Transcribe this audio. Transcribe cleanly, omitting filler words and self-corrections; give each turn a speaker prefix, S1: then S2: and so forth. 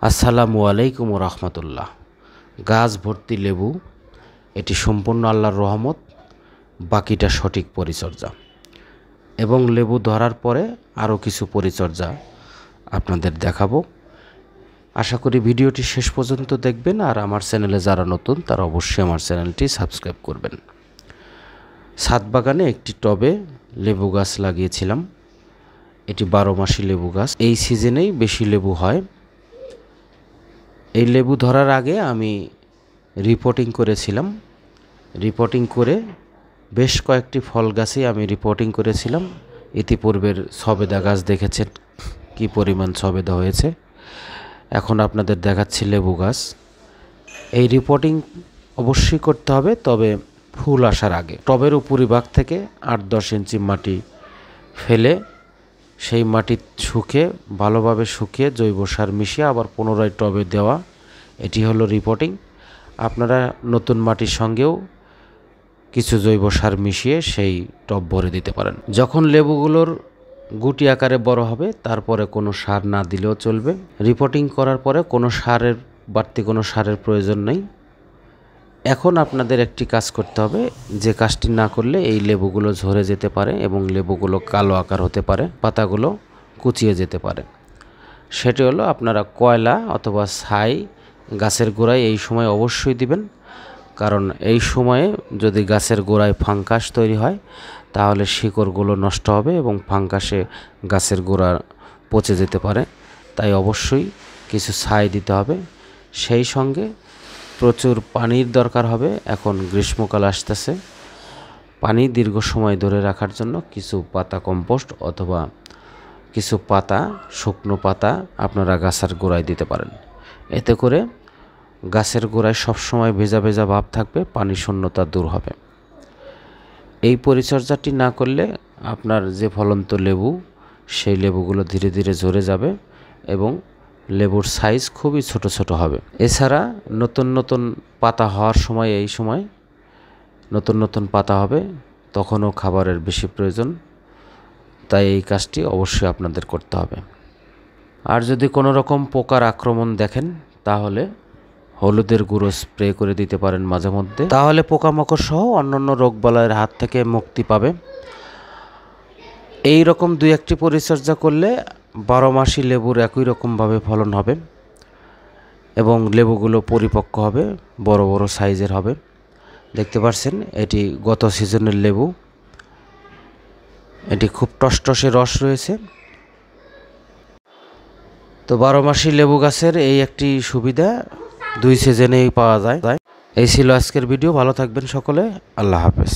S1: আসসালামু আলাইকুম রহমতুল্লাহ। গাছ ভর্তি লেবু, এটি সম্পূর্ণ আল্লাহর রহমত, বাকিটা সঠিক পরিচর্যা। এবং লেবু ধরার পরে আরও কিছু পরিচর্যা আপনাদের দেখাবো। আশা করি ভিডিওটি শেষ পর্যন্ত দেখবেন। আর আমার চ্যানেলে যারা নতুন তারা অবশ্যই আমার চ্যানেলটি সাবস্ক্রাইব করবেন। ছাদ বাগানে একটি টবে লেবু গাছ লাগিয়েছিলাম। এটি 12 মাসি লেবু গাছ। এই সিজনেই বেশি লেবু হয়। এই লেবু ধরার আগে আমি রিপোর্টিং করেছিলাম। রিপোর্টিং করে বেশ কয়েকটি ফল গাছে আমি রিপোর্টিং করেছিলাম। ইতিপূর্বের সবেদা গাছ দেখেছেন কি পরিমাণ সবেদা হয়েছে। এখন আপনাদের দেখাচ্ছি লেবু গাছ। এই রিপোর্টিং অবশ্যই করতে হবে, তবে ফুল আসার আগে। টবের উপরিভাগ থেকে 8-10 ইঞ্চি মাটি ফেলে সেই মাটি ভালোভাবে শুকিয়ে জৈব সার মিশিয়ে আবার পুনরায় টবে দেওয়া, এটি হলো রিপোর্টিং। আপনারা নতুন মাটির সঙ্গেও কিছু জৈব সার মিশিয়ে সেই টব ভরে দিতে পারেন। যখন লেবুগুলোর গুটি আকারে বড় হবে তারপরে কোনো সার না দিলেও চলবে। রিপোর্টিং করার পরে বাড়তি কোনো সারের প্রয়োজন নেই। এখন আপনাদের একটি কাজ করতে হবে, যে কাজটি না করলে এই লেবুগুলো ঝরে যেতে পারে এবং লেবুগুলো কালো আকার হতে পারে, পাতাগুলো কুচিয়ে যেতে পারে। সেটি হলো আপনারা কয়লা অথবা ছাই গাছের গোড়ায় এই সময় অবশ্যই দিবেন। কারণ এই সময়ে যদি গাছের গোড়ায় ফাঙ্গাস তৈরি হয় তাহলে শিকড়গুলো নষ্ট হবে এবং ফাঙ্গাসে গাছের গোড়া পচে যেতে পারে। তাই অবশ্যই কিছু ছাই দিতে হবে। সেই সঙ্গে প্রচুর পানির দরকার হবে। এখন গ্রীষ্মকাল আসতেছে, পানি দীর্ঘ সময় ধরে রাখার জন্য কিছু পাতা কম্পোস্ট অথবা কিছু শুকনো পাতা আপনারা গাছের গোড়ায় দিতে পারেন। এতে করে গাছের গোড়ায় সবসময় ভেজা ভেজা ভাব থাকবে, পানি শূন্যতা দূর হবে। এই পরিচর্যাটি না করলে আপনার যে ফলন্ত লেবু, সেই লেবুগুলো ধীরে ধীরে ঝরে যাবে এবং লেবুর সাইজ খুবই ছোট ছোট হবে। এছাড়া নতুন নতুন পাতা হওয়ার সময়, এই সময় নতুন নতুন পাতা হবে, তখনও খাবারের বেশি প্রয়োজন। তাই এই কাজটি অবশ্যই আপনাদের করতে হবে। আর যদি কোনো রকম পোকার আক্রমণ দেখেন তাহলে হলুদের গুঁড়ো স্প্রে করে দিতে পারেন মাঝে মধ্যে, তাহলে পোকামাকড় সহ অন্যান্য রোগবালাইয়ের হাত থেকে মুক্তি পাবে। এই রকম 2-1টি পরিচর্যা করলে 12 মাসি লেবুর একই রকমভাবে ফলন হবে এবং লেবুগুলো পরিপক্ক হবে, বড় বড় সাইজের হবে। দেখতে পাচ্ছেন এটি গত সিজনের লেবু। এটি খুব টসটসে রস রয়েছে। তো 12 মাসি লেবু গাছের এই একটি সুবিধা 2 সিজনেই পাওয়া যায়। এই ছিল আজকের ভিডিও। ভালো থাকবেন সকলে। আল্লাহ হাফেজ।